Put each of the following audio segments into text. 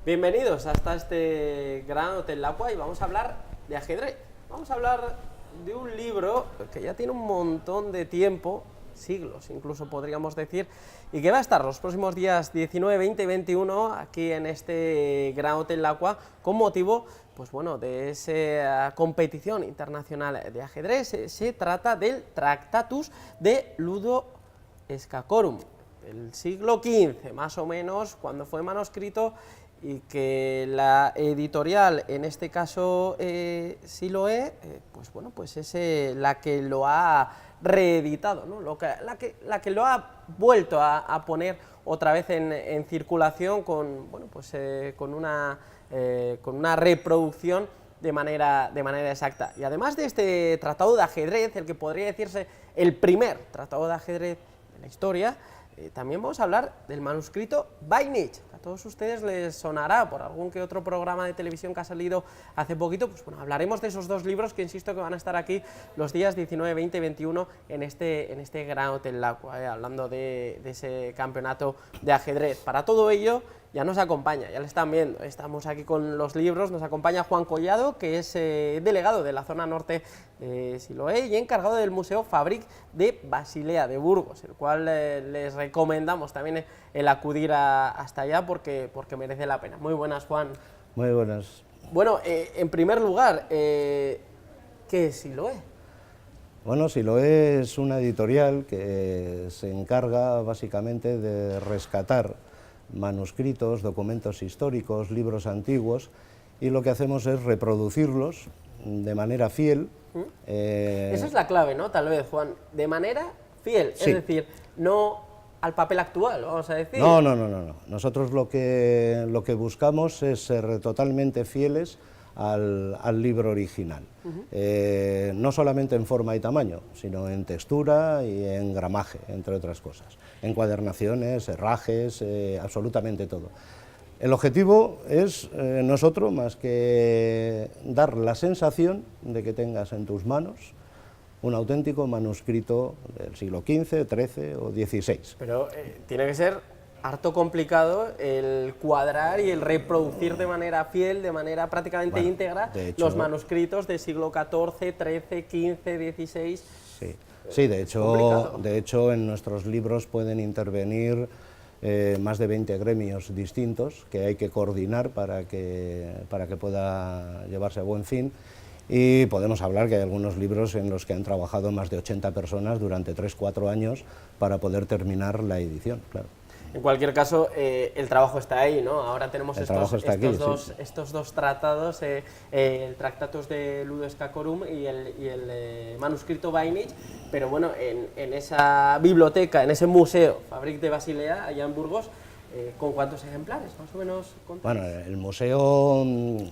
Bienvenidos hasta este Gran Hotel Laqua y vamos a hablar de ajedrez. Vamos a hablar de un libro que ya tiene un montón de tiempo, siglos incluso podríamos decir, y que va a estar los próximos días 19, 20 y 21 aquí en este Gran Hotel Laqua con motivo pues bueno, de esa competición internacional de ajedrez. Se trata del Tractatus de Ludo Scacorum, del siglo XV, más o menos, cuando fue manuscrito, y que la editorial, en este caso Siloé, pues bueno, pues es la que lo ha reeditado, ¿no? La que lo ha vuelto a poner otra vez en circulación con, bueno, pues, con una reproducción de manera exacta. Y además de este tratado de ajedrez, el que podría decirse el primer tratado de ajedrez de la historia, también vamos a hablar del manuscrito Voynich, que a todos ustedes les sonará por algún que otro programa de televisión que ha salido hace poquito. Pues bueno, hablaremos de esos dos libros que insisto que van a estar aquí los días 19, 20 y 21 en este Gran Hotel Laqua, hablando de ese campeonato de ajedrez. Para todo ello ya nos acompaña, ya le están viendo, estamos aquí con los libros, nos acompaña Juan Collado, que es delegado de la zona norte de Siloé y encargado del Museo Fabrik de Basilea de Burgos, el cual les recomendamos también el acudir hasta allá porque merece la pena. Muy buenas, Juan. Muy buenas. Bueno, en primer lugar, ¿qué es Siloé? Bueno, Siloé es una editorial que se encarga básicamente de rescatar manuscritos, documentos históricos, libros antiguos, y lo que hacemos es reproducirlos de manera fiel. Esa es la clave, ¿no? Tal vez, Juan, de manera fiel, sí. Es decir, no al papel actual, vamos a decir. No. Nosotros lo que buscamos es ser totalmente fieles al libro original, no solamente en forma y tamaño, sino en textura y en gramaje, entre otras cosas, encuadernaciones, herrajes, absolutamente todo. El objetivo es no es otro más que dar la sensación de que tengas en tus manos un auténtico manuscrito del siglo XV, XIII o XVI. Pero tiene que ser harto complicado el cuadrar y el reproducir de manera fiel, de manera prácticamente íntegra, los manuscritos del siglo XIV, XIII, XV, XVI. Sí, de hecho en nuestros libros pueden intervenir más de 20 gremios distintos que hay que coordinar para que pueda llevarse a buen fin. Y podemos hablar que hay algunos libros en los que han trabajado más de 80 personas durante 3-4 años para poder terminar la edición, claro. En cualquier caso, el trabajo está ahí, ¿no? Ahora tenemos estos dos tratados, el Tractatus de Ludo Scacorum y el manuscrito Voynich, pero bueno, en esa biblioteca, en ese museo, Fabrik de Basilea, allá en Burgos, ¿con cuántos ejemplares, más o menos? Bueno, el museo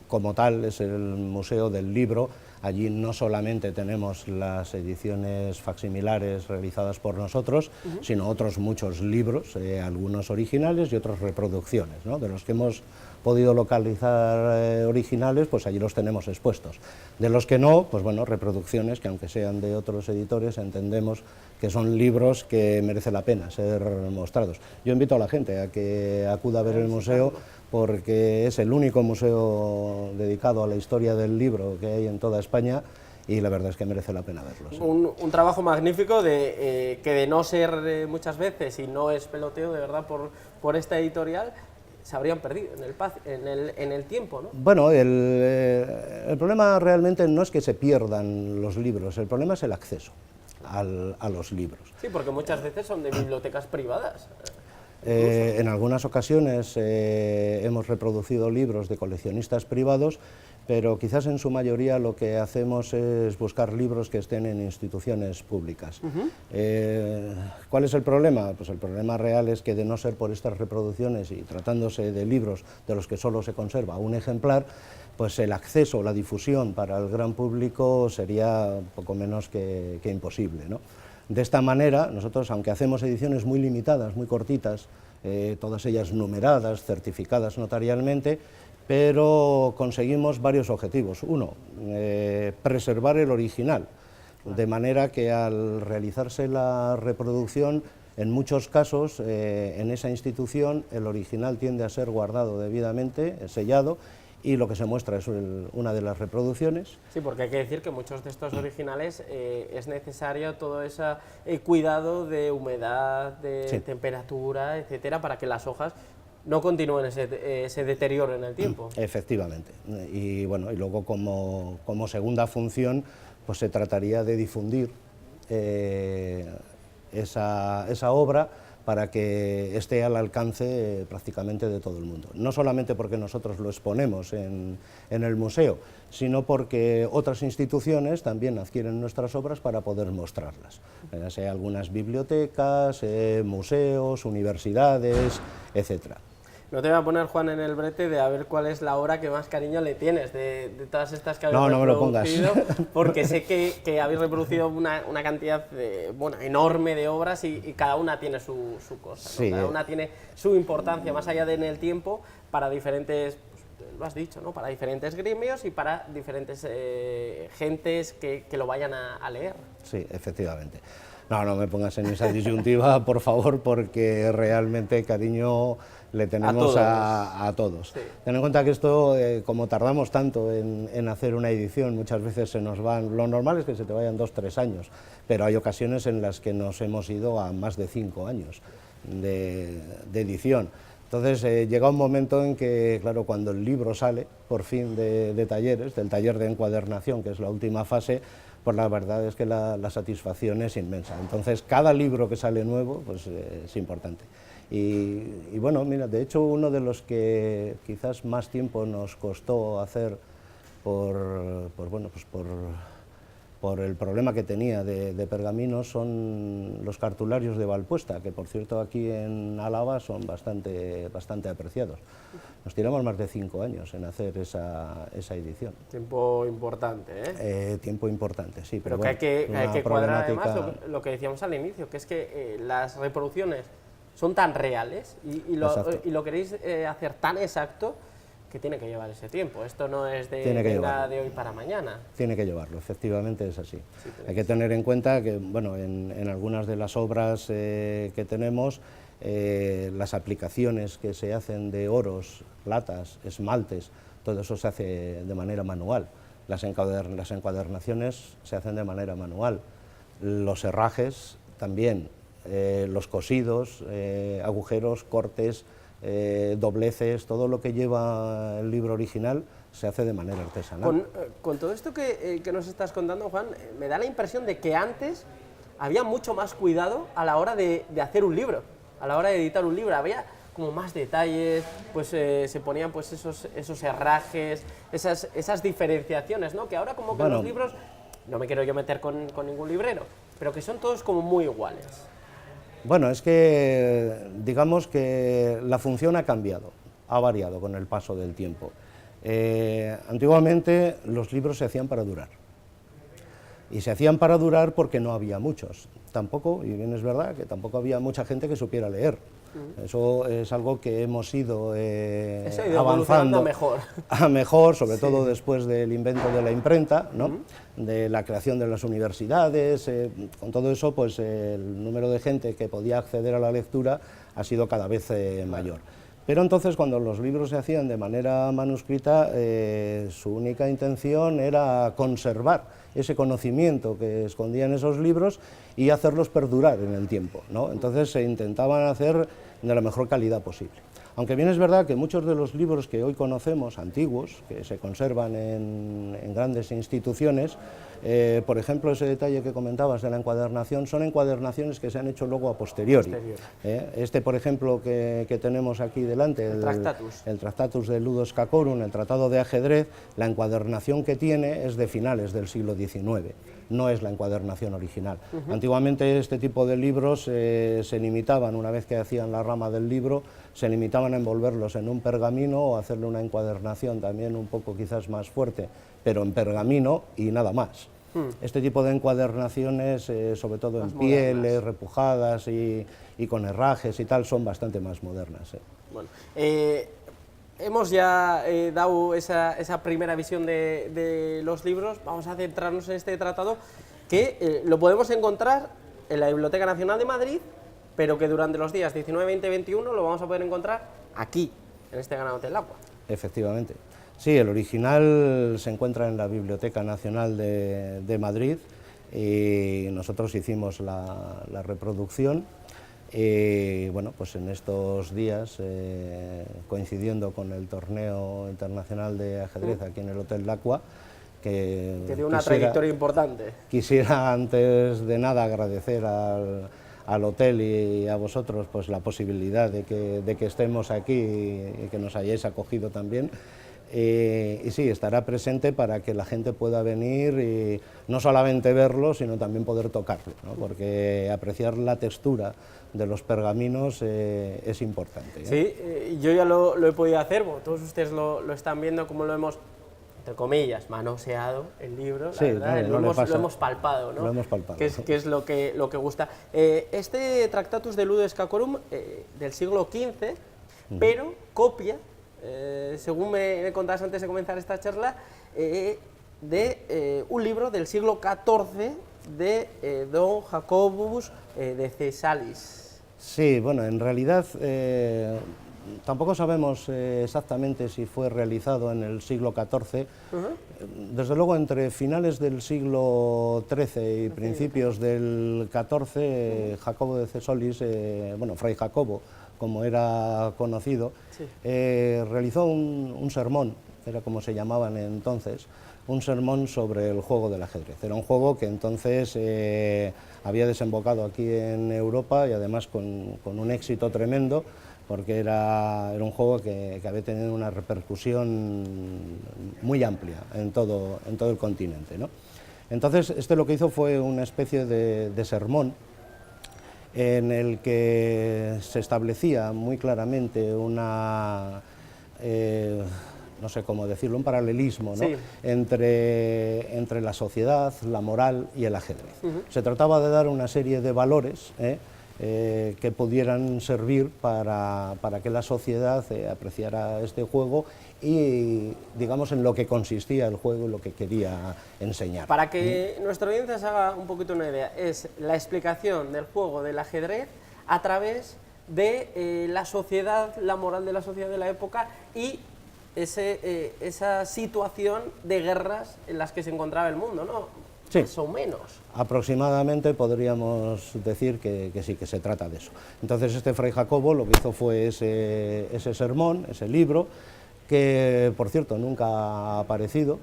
como tal es el museo del libro. Allí no solamente tenemos las ediciones facsimilares realizadas por nosotros, sino otros muchos libros, algunos originales y otras reproducciones, ¿no? De los que hemos podido localizar originales, pues allí los tenemos expuestos. De los que no, pues bueno, reproducciones que aunque sean de otros editores, entendemos que son libros que merece la pena ser mostrados. Yo invito a la gente a que acuda a ver el museo, porque es el único museo dedicado a la historia del libro que hay en toda España, y la verdad es que merece la pena verlo. Sí. Un trabajo magnífico que de no ser muchas veces, y no es peloteo de verdad por esta editorial, se habrían perdido en el tiempo, ¿no? Bueno, el problema realmente no es que se pierdan los libros, el problema es el acceso a los libros. Sí, porque muchas veces son de bibliotecas privadas. En algunas ocasiones hemos reproducido libros de coleccionistas privados, pero quizás en su mayoría lo que hacemos es buscar libros que estén en instituciones públicas. ¿Cuál es el problema? Pues el problema real es que, de no ser por estas reproducciones y tratándose de libros de los que solo se conserva un ejemplar, pues el acceso o la difusión para el gran público sería poco menos que imposible, ¿no? De esta manera, nosotros, aunque hacemos ediciones muy limitadas, muy cortitas, todas ellas numeradas, certificadas notarialmente, pero conseguimos varios objetivos. Uno, preservar el original, de manera que al realizarse la reproducción, en muchos casos, en esa institución, el original tiende a ser guardado debidamente, sellado, y lo que se muestra es una de las reproducciones. Sí, porque hay que decir que muchos de estos originales es necesario todo ese cuidado de humedad, de temperatura, etcétera, para que las hojas no continúen ese deterioro en el tiempo. Efectivamente. Y bueno, y luego como segunda función, pues se trataría de difundir esa obra para que esté al alcance prácticamente de todo el mundo. No solamente porque nosotros lo exponemos en el museo, sino porque otras instituciones también adquieren nuestras obras para poder mostrarlas. Ya sea algunas bibliotecas, museos, universidades, etcétera. No te voy a poner, Juan, en el brete de a ver cuál es la obra que más cariño le tienes de todas estas que habéis reproducido, no me lo pongas. Porque sé que habéis reproducido una cantidad enorme de obras y cada una tiene su cosa, ¿no? Sí, cada una tiene su importancia más allá de en el tiempo para diferentes, pues, lo has dicho, ¿no? Para diferentes gremios y para diferentes gentes que lo vayan a leer. Sí, efectivamente. No me pongas en esa disyuntiva, por favor, porque realmente cariño le tenemos a todos. Sí. Ten en cuenta que esto, como tardamos tanto en hacer una edición, muchas veces se nos van, lo normal es que se te vayan 2 o 3 años, pero hay ocasiones en las que nos hemos ido a más de 5 años de edición. Entonces llega un momento en que, claro, cuando el libro sale, por fin, de talleres, del taller de encuadernación, que es la última fase, pues la verdad es que la satisfacción es inmensa. Entonces, cada libro que sale nuevo, pues es importante. Y bueno, mira, de hecho, uno de los que quizás más tiempo nos costó hacer por el problema que tenía de pergaminos son los cartularios de Valpuesta, que por cierto aquí en Álava son bastante apreciados. Nos tiramos más de 5 años en hacer esa edición. Tiempo importante, ¿eh? Tiempo importante, sí. Pero bueno, que hay que cuadrar además lo que decíamos al inicio, que es que las reproducciones son tan reales y lo queréis hacer tan exacto que tiene que llevar ese tiempo. Esto no es de hoy para mañana. Tiene que llevarlo, efectivamente es así. Sí, hay que tener en cuenta que, bueno, en algunas de las obras que tenemos, las aplicaciones que se hacen de oros, latas, esmaltes, todo eso se hace de manera manual. Las encuadernaciones se hacen de manera manual. Los herrajes también, los cosidos, agujeros, cortes, dobleces, todo lo que lleva el libro original se hace de manera artesanal. Con todo esto que nos estás contando, Juan, me da la impresión de que antes había mucho más cuidado a la hora de hacer un libro, a la hora de editar un libro, había como más detalles, pues se ponían pues esos herrajes, esas diferenciaciones, ¿no? Que ahora como que los libros, no me quiero yo meter con ningún librero, pero que son todos como muy iguales. Bueno, es que digamos que la función ha cambiado, ha variado con el paso del tiempo. Antiguamente los libros se hacían para durar, y se hacían para durar porque no había muchos. Tampoco, y bien es verdad, que tampoco había mucha gente que supiera leer. Eso es algo que hemos ido avanzando a mejor, sobre todo después del invento de la imprenta, ¿no? De la creación de las universidades. Con todo eso, pues el número de gente que podía acceder a la lectura ha sido cada vez mayor. Pero entonces, cuando los libros se hacían de manera manuscrita, su única intención era conservar ese conocimiento que escondían esos libros y hacerlos perdurar en el tiempo, ¿no? Entonces se intentaban hacer de la mejor calidad posible. Aunque bien es verdad que muchos de los libros que hoy conocemos, antiguos, que se conservan en grandes instituciones, por ejemplo, ese detalle que comentabas de la encuadernación, son encuadernaciones que se han hecho luego a posteriori. Este, por ejemplo, que tenemos aquí delante, el Tractatus de Ludus Cacorum, el Tratado de Ajedrez, la encuadernación que tiene es de finales del siglo XIX, no es la encuadernación original. Antiguamente este tipo de libros se limitaban, una vez que hacían la rama del libro, se limitaban a envolverlos en un pergamino o hacerle una encuadernación también un poco quizás más fuerte, pero en pergamino y nada más. Este tipo de encuadernaciones, sobre todo más en pieles, repujadas y con herrajes y tal, son bastante más modernas. Bueno, hemos ya dado esa primera visión de los libros, vamos a centrarnos en este tratado que lo podemos encontrar en la Biblioteca Nacional de Madrid, pero que durante los días 19, 20 y 21 lo vamos a poder encontrar aquí, en este Granote del Agua. Efectivamente. Sí, el original se encuentra en la Biblioteca Nacional de Madrid y nosotros hicimos la reproducción. Y bueno, pues en estos días, coincidiendo con el torneo internacional de ajedrez aquí en el Hotel Lacua, que tiene una trayectoria importante. Quisiera antes de nada agradecer al hotel y a vosotros pues la posibilidad de que estemos aquí y que nos hayáis acogido también. Y sí, estará presente para que la gente pueda venir y no solamente verlo, sino también poder tocarlo, ¿no? Porque apreciar la textura de los pergaminos es importante, ¿eh? Sí, yo ya lo he podido hacer, bueno, todos ustedes lo están viendo como lo hemos, entre comillas, manoseado el libro, la sí, verdad, no lo hemos palpado, ¿no? Lo hemos palpado. Que es lo que gusta. Este Tractatus de Ludo Scacorum del siglo XV, pero copia, según me contabas antes de comenzar esta charla, de un libro del siglo XIV de don Jacobus de Cesalis. Sí, bueno, en realidad tampoco sabemos exactamente si fue realizado en el siglo XIV. Desde luego, entre finales del siglo XIII y principios del XIV, Jacobo de Cesalis, bueno, Fray Jacobo, como era conocido, sí, realizó un sermón, era como se llamaban entonces, un sermón sobre el juego del ajedrez. Era un juego que entonces había desembocado aquí en Europa y además con un éxito tremendo, porque era un juego que había tenido una repercusión muy amplia en todo el continente, ¿no? Entonces, lo que hizo fue una especie de sermón en el que se establecía muy claramente una, no sé cómo decirlo, un paralelismo, ¿no? Sí, entre la sociedad, la moral y el ajedrez. Se trataba de dar una serie de valores que pudieran servir para que la sociedad apreciara este juego y, digamos, en lo que consistía el juego y lo que quería enseñar. Para que nuestra audiencia se haga un poquito una idea, es la explicación del juego del ajedrez a través de la sociedad, la moral de la sociedad de la época y esa situación de guerras en las que se encontraba el mundo, ¿no? Sí, más o menos. Aproximadamente podríamos decir que sí, que se trata de eso. Entonces este Fray Jacobo lo que hizo fue ese sermón, ese libro, que por cierto nunca ha aparecido,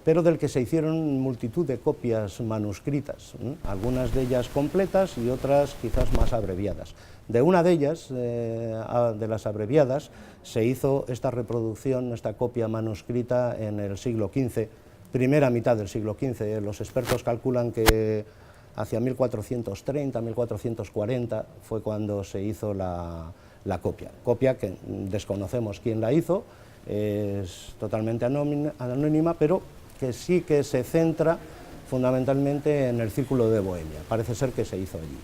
pero del que se hicieron multitud de copias manuscritas, algunas de ellas completas y otras quizás más abreviadas. De una de ellas, de las abreviadas, se hizo esta reproducción, esta copia manuscrita en el siglo XV, primera mitad del siglo XV. Los expertos calculan que hacia 1430, 1440 fue cuando se hizo la copia que desconocemos quién la hizo, es totalmente anónima, pero que sí que se centra fundamentalmente en el círculo de Bohemia. Parece ser que se hizo allí.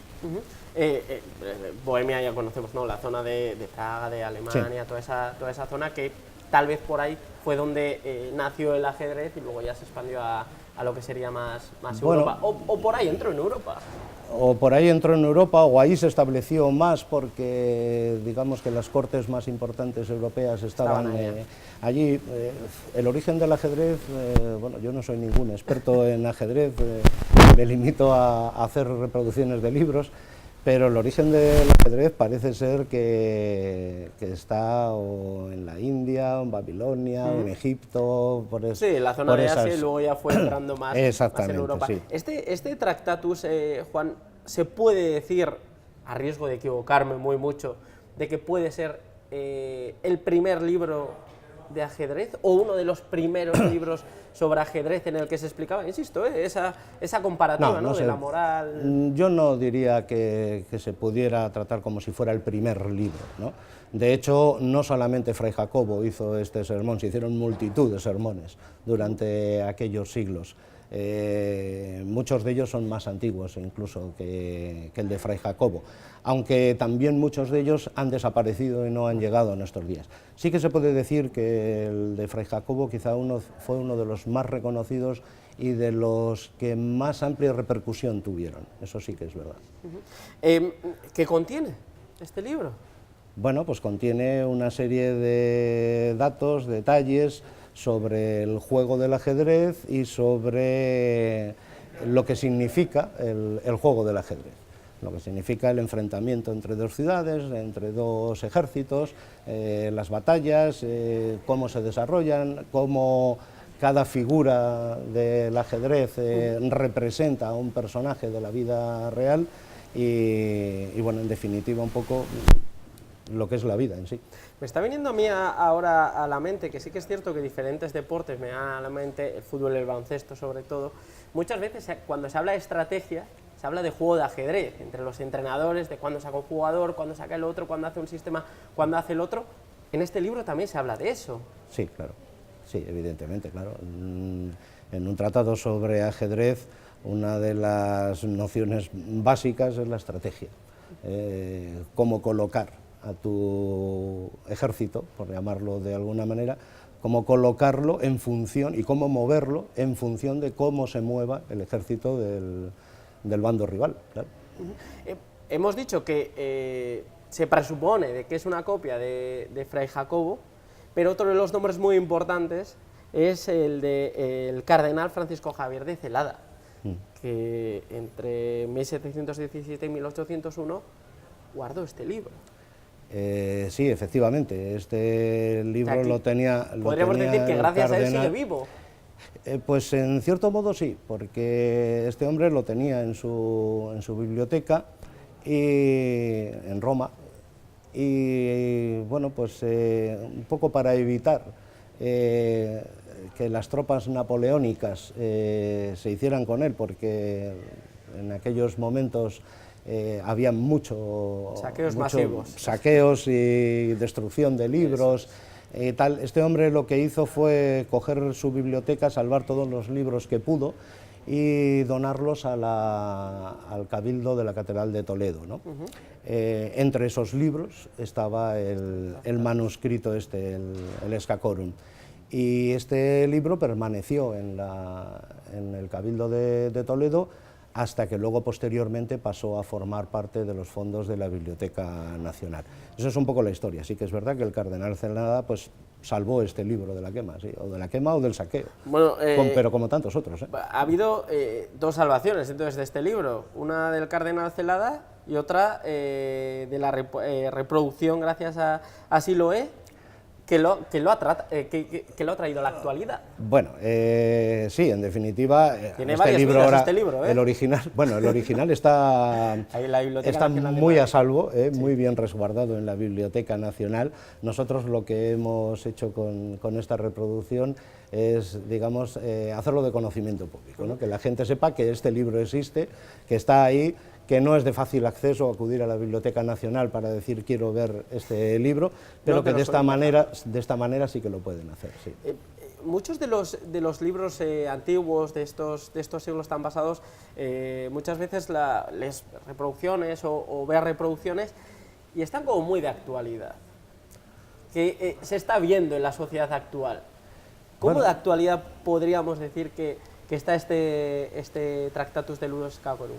Bohemia ya conocemos, ¿no? La zona de Praga, de Alemania, sí, toda esa zona que tal vez por ahí fue donde nació el ajedrez y luego ya se expandió a lo que sería más Europa. O por ahí entró en Europa. O por ahí entró en Europa, o ahí se estableció más porque digamos que las cortes más importantes europeas estaban allí. El origen del ajedrez, bueno, yo no soy ningún experto en ajedrez, me limito a hacer reproducciones de libros, pero el origen del ajedrez parece ser que está o en la India, o en Babilonia, o en Egipto, sí, la zona de Asia, y luego ya fue entrando más en Europa. Sí. Este Tractatus, Juan, se puede decir, a riesgo de equivocarme muy mucho, de que puede ser el primer libro de ajedrez o uno de los primeros libros sobre ajedrez en el que se explicaba, insisto, esa comparativa, ¿no? De la moral. Yo no diría que se pudiera tratar como si fuera el primer libro, ¿no? De hecho, no solamente Fray Jacobo hizo este sermón, se hicieron multitud de sermones durante aquellos siglos. Muchos de ellos son más antiguos incluso que el de Fray Jacobo, aunque también muchos de ellos han desaparecido y no han llegado a nuestros días. Sí que se puede decir que el de Fray Jacobo quizá fue uno de los más reconocidos y de los que más amplia repercusión tuvieron, eso sí que es verdad. ¿Qué contiene este libro? Bueno, pues contiene una serie de datos, detalles sobre el juego del ajedrez y sobre lo que significa el juego del ajedrez, lo que significa el enfrentamiento entre dos ciudades, entre dos ejércitos, las batallas, cómo se desarrollan, cómo cada figura del ajedrez representa a un personaje de la vida real y bueno, en definitiva un poco lo que es la vida en sí. Me está viniendo a mí ahora a la mente, que sí que es cierto que diferentes deportes me dan a la mente, el fútbol, el baloncesto sobre todo, muchas veces cuando se habla de estrategia, se habla de juego de ajedrez, entre los entrenadores, de cuándo saca un jugador, cuándo saca el otro, cuándo hace un sistema, cuándo hace el otro. En este libro también se habla de eso. Sí, claro, sí, evidentemente, claro. En un tratado sobre ajedrez, una de las nociones básicas es la estrategia, cómo colocar a tu ejército, por llamarlo de alguna manera, cómo colocarlo en función y cómo moverlo en función de cómo se mueva el ejército del bando rival. Claro. Hemos dicho que se presupone de que es una copia de Fray Jacobo, pero otro de los nombres muy importantes es el del cardenal Francisco Javier de Celada, que entre 1717 y 1801 guardó este libro. Sí, efectivamente, este libro lo tenía. Podríamos decir que gracias a él sigue vivo. Pues en cierto modo sí, porque este hombre lo tenía en su biblioteca en Roma, y bueno, pues un poco para evitar que las tropas napoleónicas se hicieran con él, porque en aquellos momentos había saqueos masivos, saqueos y destrucción de libros y tal. Este hombre lo que hizo fue coger su biblioteca, salvar todos los libros que pudo y donarlos al Cabildo de la Catedral de Toledo, ¿no? Entre esos libros estaba el manuscrito el Escacorum, y este libro permaneció en el Cabildo de Toledo hasta que luego posteriormente pasó a formar parte de los fondos de la Biblioteca Nacional. Eso es un poco la historia. Sí que es verdad que el cardenal Celada pues salvó este libro de la quema, ¿sí? O de la quema o del saqueo, bueno, pero como tantos otros. Ha habido dos salvaciones entonces de este libro, una del cardenal Celada y otra de la reproducción gracias a Siloé, que lo ha traído a la actualidad. Bueno, sí, en definitiva, tiene este libro ahora, este libro, el original está muy a salvo, muy bien resguardado en la Biblioteca Nacional. Nosotros lo que hemos hecho con esta reproducción es, digamos, hacerlo de conocimiento público, ¿no? Que la gente sepa que este libro existe, que está ahí, que no es de fácil acceso acudir a la Biblioteca Nacional para decir quiero ver este libro, pero no, que de esta manera sí que lo pueden hacer. Sí. Muchos de los libros antiguos de estos siglos tan pasados, muchas veces les reproducciones o veas reproducciones y están como muy de actualidad, que se está viendo en la sociedad actual. ¿Cómo de actualidad podríamos decir que está este Tractatus de Ludus Escacorum?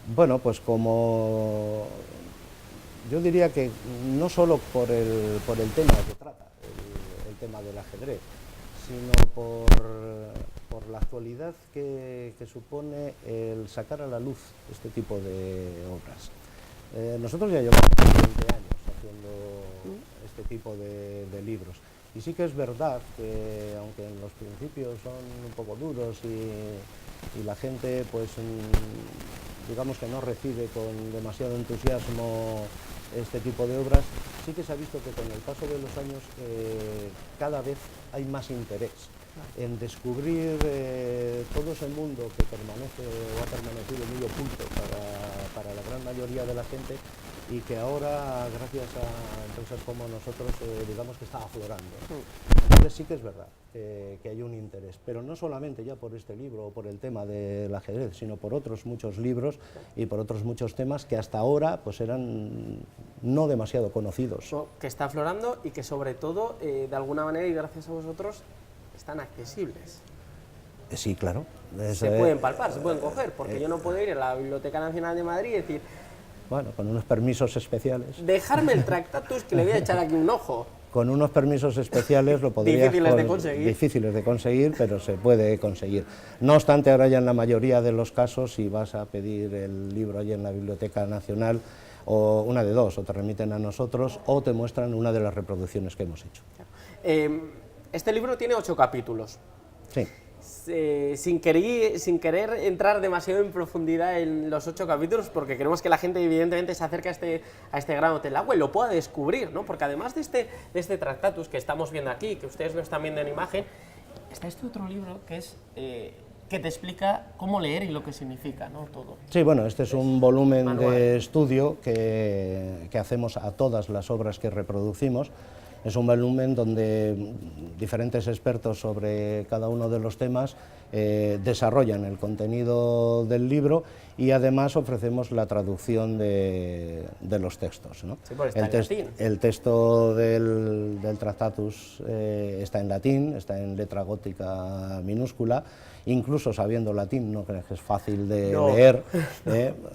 Bueno, pues como yo diría que no solo por el tema que trata, el tema del ajedrez, sino por la actualidad que supone el sacar a la luz este tipo de obras. Nosotros ya llevamos 20 años haciendo este tipo de libros, y sí que es verdad que aunque en los principios son un poco duros y la gente pues digamos que no recibe con demasiado entusiasmo este tipo de obras, sí que se ha visto que con el paso de los años cada vez hay más interés en descubrir todo ese mundo que permanece o ha permanecido muy oculto para la gran mayoría de la gente, y que ahora, gracias a empresas como nosotros, digamos que está aflorando. Entonces sí que es verdad que hay un interés, pero no solamente ya por este libro o por el tema del ajedrez, sino por otros muchos libros y por otros muchos temas que hasta ahora pues eran no demasiado conocidos. Que está aflorando y que sobre todo, de alguna manera y gracias a vosotros, están accesibles. Sí, claro. Se pueden palpar, se pueden coger, porque yo no puedo ir a la Biblioteca Nacional de Madrid y decir... Bueno, con unos permisos especiales. Dejarme el Tractatus, que le voy a echar aquí un ojo. Con unos permisos especiales lo podrías... Difíciles de conseguir. Difíciles de conseguir, pero se puede conseguir. No obstante, ahora ya en la mayoría de los casos, si vas a pedir el libro allí en la Biblioteca Nacional, o una de dos, o te remiten a nosotros, o te muestran una de las reproducciones que hemos hecho. Este libro tiene 8 capítulos. Sí. Sin querer entrar demasiado en profundidad en los 8 capítulos, porque queremos que la gente evidentemente se acerque a este Gran Hotel Agua y lo pueda descubrir, ¿no? Porque además de este Tractatus que estamos viendo aquí, que ustedes lo están viendo en imagen, está este otro libro que es que te explica cómo leer y lo que significa, ¿no? Todo. Sí, bueno, este es un volumen manual de estudio que hacemos a todas las obras que reproducimos. Es un volumen donde diferentes expertos sobre cada uno de los temas desarrollan el contenido del libro y además ofrecemos la traducción de los textos, ¿no? Sí, está en latín. El texto del Tractatus está en latín, está en letra gótica minúscula, incluso sabiendo latín no crees que es fácil de leer,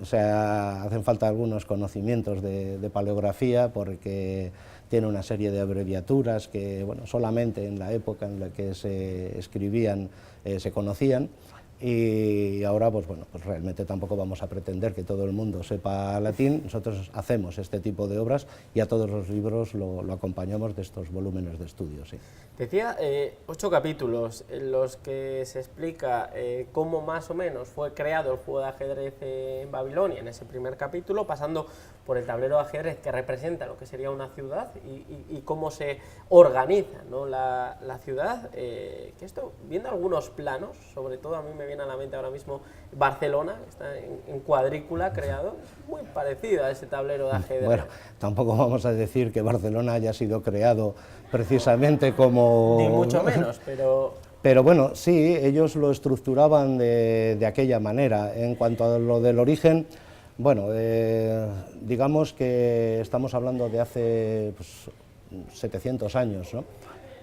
o sea, hacen falta algunos conocimientos de paleografía porque tiene una serie de abreviaturas que, bueno, solamente en la época en la que se escribían se conocían, y ahora pues bueno, pues realmente tampoco vamos a pretender que todo el mundo sepa latín. Nosotros hacemos este tipo de obras y a todos los libros lo acompañamos de estos volúmenes de estudio. Sí. Decía 8 capítulos en los que se explica cómo más o menos fue creado el juego de ajedrez en Babilonia en ese primer capítulo, pasando por el tablero de ajedrez que representa lo que sería una ciudad y cómo se organiza, ¿no? la ciudad, que esto, viendo algunos planos, sobre todo a mí me viene a la mente ahora mismo Barcelona, que está en cuadrícula creado, es muy parecido a ese tablero de ajedrez. Bueno, tampoco vamos a decir que Barcelona haya sido creado precisamente como... Ni mucho menos, pero... Pero bueno, sí, ellos lo estructuraban de aquella manera. En cuanto a lo del origen, bueno, digamos que estamos hablando de hace pues, 700 años, ¿no?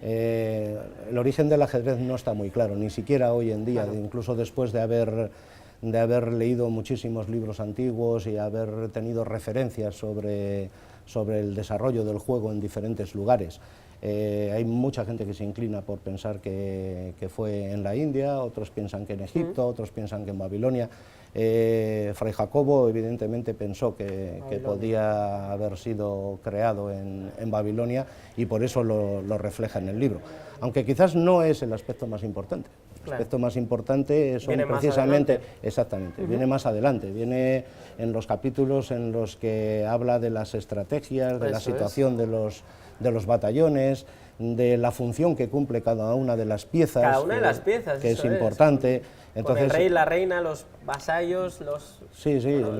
El origen del ajedrez no está muy claro, ni siquiera hoy en día, claro. Incluso después de haber leído muchísimos libros antiguos y haber tenido referencias sobre el desarrollo del juego en diferentes lugares. Hay mucha gente que se inclina por pensar que fue en la India, otros piensan que en Egipto, otros piensan que en Babilonia. Fray Jacobo evidentemente pensó que podía haber sido creado en Babilonia y por eso lo refleja en el libro, aunque quizás no es el aspecto más importante. El aspecto más importante son precisamente, exactamente, viene más adelante, viene en los capítulos en los que habla de las estrategias, de la situación de los batallones, de la función que cumple cada una de las piezas, cada una de las piezas, que es importante. Entonces, con el rey, la reina, los vasallos, los... Sí, sí, bueno,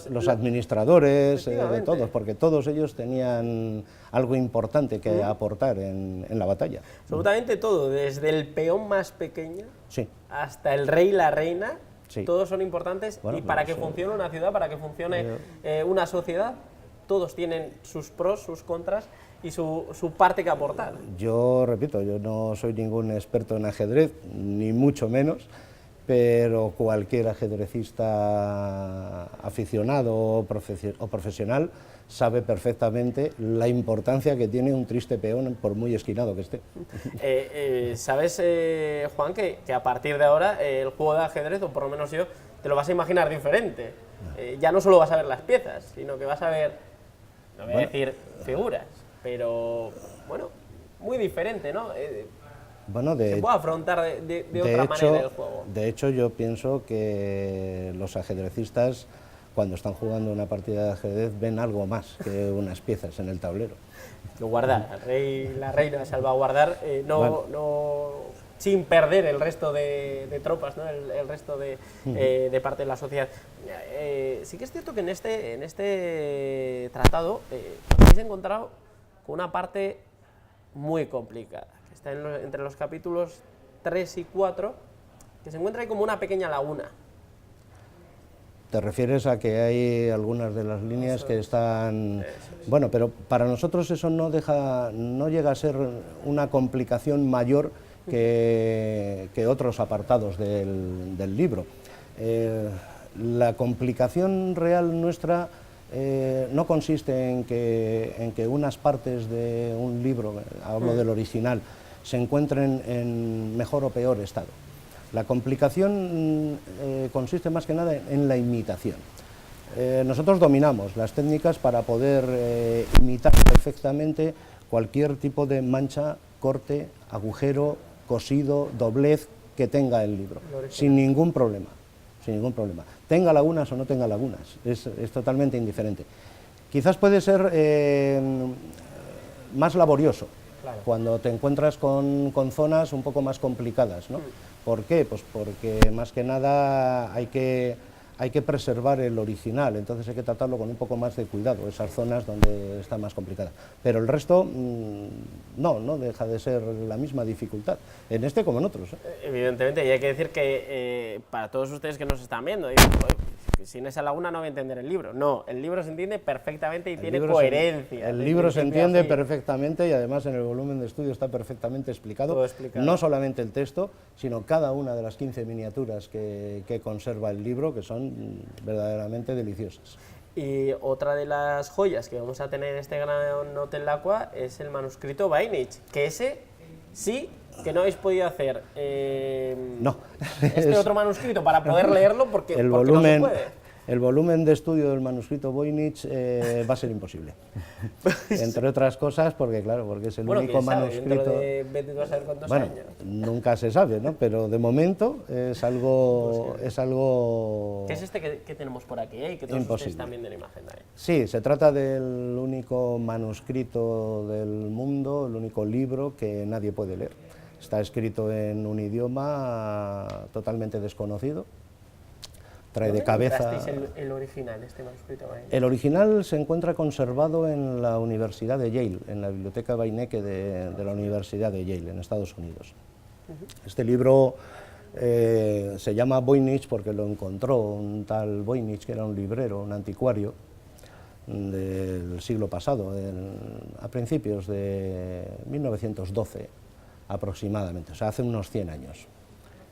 los administradores, todos, porque todos ellos tenían algo importante que aportar en la batalla. Absolutamente todo, desde el peón más pequeño sí. hasta el rey y la reina, sí. Todos son importantes, bueno, y para que funcione una ciudad, para que funcione una sociedad, todos tienen sus pros, sus contras y su parte que aportar. Yo repito, yo no soy ningún experto en ajedrez, ni mucho menos, pero cualquier ajedrecista aficionado o profesional sabe perfectamente la importancia que tiene un triste peón, por muy esquinado que esté. ¿Sabes, Juan, que a partir de ahora el juego de ajedrez, o por lo menos yo, te lo vas a imaginar diferente? Ya no solo vas a ver las piezas, sino que vas a ver, no voy a decir figuras, pero bueno, muy diferente, ¿no? Bueno, se puede afrontar de otra manera el juego. De hecho, yo pienso que los ajedrecistas, cuando están jugando una partida de ajedrez, ven algo más que unas piezas en el tablero. Lo guardar, el rey, la reina, salvaguardar, sin perder el resto de tropas, ¿no? el resto de parte de la sociedad. Sí que es cierto que en este tratado os habéis encontrado con una parte muy complicada, que está entre los capítulos 3 y 4, que se encuentra ahí como una pequeña laguna. ¿Te refieres a que hay algunas de las líneas que están...? Bueno, pero para nosotros eso no llega a ser una complicación mayor que otros apartados del libro. La complicación real nuestra no consiste en que unas partes de un libro, hablo del original, se encuentren en mejor o peor estado. La complicación consiste más que nada en la imitación. Nosotros dominamos las técnicas para poder imitar perfectamente cualquier tipo de mancha, corte, agujero, cosido, doblez que tenga el libro, sin ningún problema, sin ningún problema. Tenga lagunas o no tenga lagunas, es totalmente indiferente. Quizás puede ser más laborioso, claro, cuando te encuentras con zonas un poco más complicadas, ¿no? ¿Por qué? Pues porque más que nada hay que preservar el original, entonces hay que tratarlo con un poco más de cuidado, esas zonas donde está más complicada. Pero el resto no deja de ser la misma dificultad, en este como en otros. Evidentemente, y hay que decir que para todos ustedes que nos están viendo, sin esa laguna no voy a entender el libro. No, el libro se entiende perfectamente y tiene coherencia. El libro se entiende perfectamente y además en el volumen de estudio está perfectamente explicado. Todo explicado. No solamente el texto, sino cada una de las 15 miniaturas que conserva el libro, que son verdaderamente deliciosas. Y otra de las joyas que vamos a tener en este Gran Hotel Lacua es el manuscrito Voynich, que ese sí que no habéis podido hacer no. Otro manuscrito para poder leerlo porque no se puede. El volumen de estudio del manuscrito Voynich va a ser imposible. Entre otras cosas, porque es el único manuscrito... Vete a saber cuántos años. Nunca se sabe, ¿no? Pero de momento es algo... ¿Qué es este que tenemos por aquí, que todos ustedes están viendo en imagen ahí? Sí, se trata del único manuscrito del mundo, el único libro que nadie puede leer. Está escrito en un idioma totalmente desconocido. Trae de cabeza... el original, este manuscrito? El original se encuentra conservado en la Universidad de Yale, en la biblioteca Beinecke de la Universidad de Yale, en Estados Unidos. Este libro se llama Voynich porque lo encontró un tal Voynich, que era un librero, un anticuario del siglo pasado, a principios de 1912 aproximadamente, o sea, hace unos 100 años.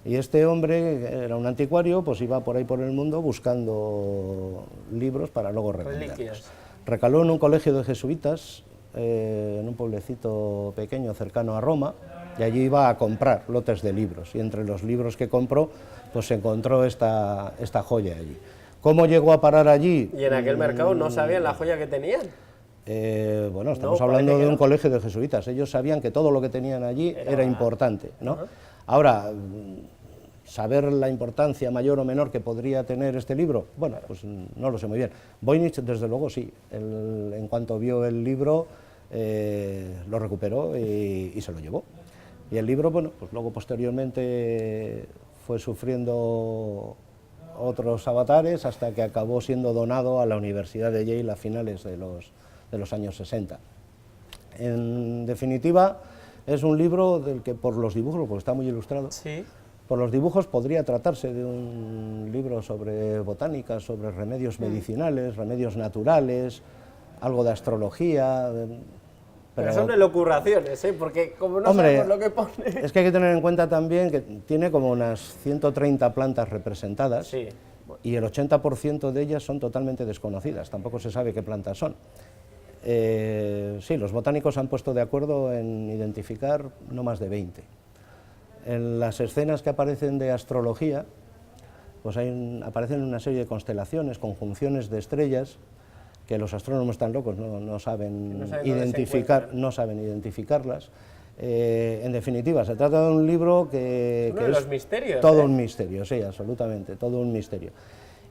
Y este hombre, era un anticuario, pues iba por ahí por el mundo buscando libros para luego revenderlos. Recaló en un colegio de jesuitas, en un pueblecito pequeño cercano a Roma, y allí iba a comprar lotes de libros, y entre los libros que compró, pues se encontró esta joya allí. ¿Cómo llegó a parar allí? ¿Y en aquel mercado no sabían la joya que tenían? Bueno, estamos hablando de un colegio de jesuitas, ellos sabían que todo lo que tenían allí era importante, ¿no? Ahora, saber la importancia mayor o menor que podría tener este libro, bueno, pues no lo sé muy bien. Voynich, desde luego, sí. En cuanto vio el libro, lo recuperó y se lo llevó. Y el libro, bueno, pues luego posteriormente fue sufriendo otros avatares hasta que acabó siendo donado a la Universidad de Yale a finales de los años 60. En definitiva, es un libro del que por los dibujos, porque está muy ilustrado, sí, por los dibujos podría tratarse de un libro sobre botánica, sobre remedios medicinales, remedios naturales, algo de astrología. Pero son elucubraciones, porque como no sabemos lo que pone... Es que hay que tener en cuenta también que tiene como unas 130 plantas representadas, sí, y el 80% de ellas son totalmente desconocidas, tampoco se sabe qué plantas son. Sí, los botánicos han puesto de acuerdo en identificar no más de 20. En las escenas que aparecen de astrología, pues aparecen una serie de constelaciones, conjunciones de estrellas, que los astrónomos tan locos no saben identificarlas. En definitiva, se trata de un libro que los misterios. Todo un misterio, sí, absolutamente, todo un misterio.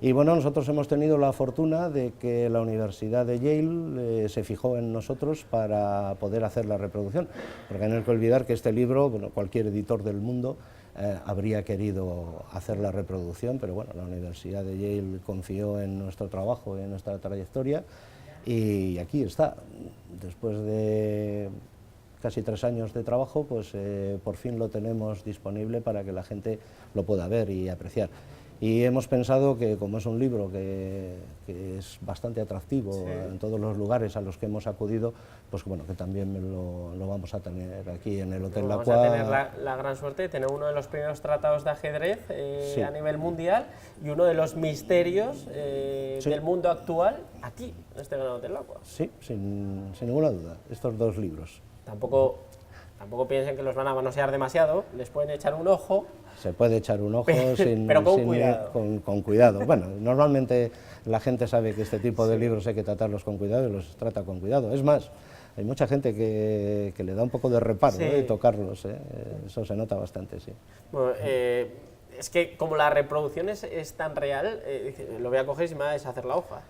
Y bueno, nosotros hemos tenido la fortuna de que la Universidad de Yale se fijó en nosotros para poder hacer la reproducción, porque no hay que olvidar que este libro, bueno, cualquier editor del mundo habría querido hacer la reproducción, pero bueno, la Universidad de Yale confió en nuestro trabajo y en nuestra trayectoria, y aquí está. Después de casi 3 años de trabajo, pues por fin lo tenemos disponible para que la gente lo pueda ver y apreciar. Y hemos pensado que, como es un libro que es bastante atractivo en todos los lugares a los que hemos acudido, pues bueno, que también lo vamos a tener aquí en el Hotel Lacua. Vamos a tener la gran suerte de tener uno de los primeros tratados de ajedrez a nivel mundial y uno de los misterios del mundo actual aquí, en este Gran Hotel Lacua. Sí, sin ninguna duda, estos 2 libros. Tampoco piensen que los van a manosear demasiado, les pueden echar un ojo. Se puede echar un ojo pero con cuidado. Con cuidado. Bueno, normalmente la gente sabe que este tipo de libros hay que tratarlos con cuidado y los trata con cuidado. Es más, hay mucha gente que le da un poco de reparo tocarlos, eso se nota bastante, sí. Bueno, es que como la reproducción es tan real, lo voy a coger y se me va a deshacer la hoja.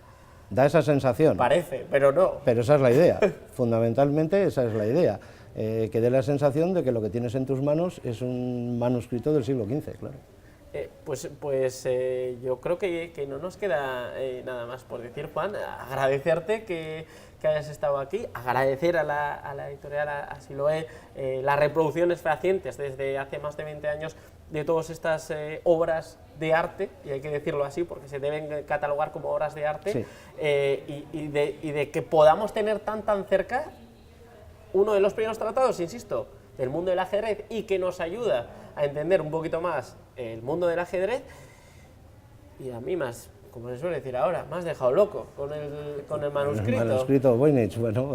Da esa sensación. Parece, pero no. Pero esa es la idea, fundamentalmente esa es la idea. Que dé la sensación de que lo que tienes en tus manos es un manuscrito del siglo XV, claro. Yo creo que no nos queda nada más por decir, Juan. Agradecerte que hayas estado aquí, agradecer a la editorial Asiloé las reproducciones fehacientes desde hace más de 20 años de todas estas obras de arte, y hay que decirlo así porque se deben catalogar como obras de arte, sí. y de que podamos tener tan cerca uno de los primeros tratados, insisto, del mundo del ajedrez y que nos ayuda a entender un poquito más el mundo del ajedrez. Y a mí más, como se suele decir ahora, me has dejado loco con el manuscrito. El manuscrito Voynich, bueno,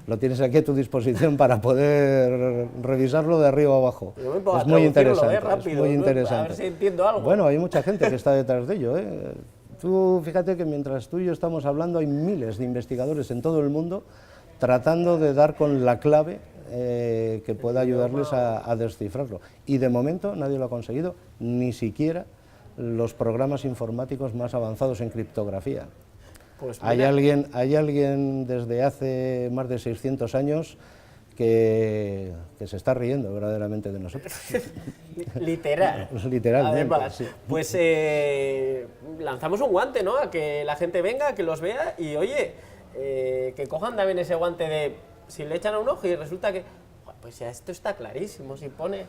lo tienes aquí a tu disposición para poder revisarlo de arriba a abajo. Es muy interesante, rápido, es muy interesante. A ver si entiendo algo. Bueno, hay mucha gente que está detrás de ello, Tú fíjate que mientras tú y yo estamos hablando hay miles de investigadores en todo el mundo tratando de dar con la clave que pueda ayudarles a descifrarlo. Y de momento nadie lo ha conseguido, ni siquiera los programas informáticos más avanzados en criptografía. Pues hay alguien desde hace más de 600 años que se está riendo verdaderamente de nosotros. Literal. Literalmente. Además, sí. Pues lanzamos un guante, ¿no? A que la gente venga, que los vea y, oye, que cojan también ese guante de, si le echan a un ojo y resulta que, pues ya esto está clarísimo, si pone...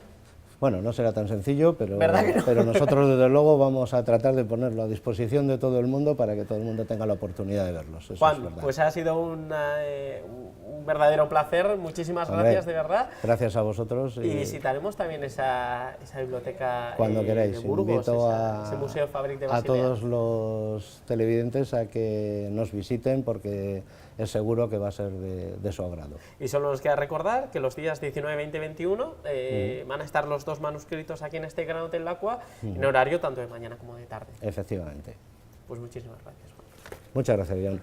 Bueno, no será tan sencillo, pero no? Nosotros desde luego vamos a tratar de ponerlo a disposición de todo el mundo para que todo el mundo tenga la oportunidad de verlos. Eso Juan, es verdad. pues ha sido un verdadero placer, muchísimas gracias, de verdad. Gracias a vosotros. Y visitaremos también esa biblioteca cuando queráis. de Burgos, Invito ese Museo Fabrik de Basilea. a todos los televidentes a que nos visiten porque es seguro que va a ser de su agrado. Y solo nos queda recordar que los días 19, 20 y 21 van a estar los 2 manuscritos aquí en este Gran Hotel Lacua, en horario tanto de mañana como de tarde. Efectivamente. Pues muchísimas gracias, Juan. Muchas gracias, John.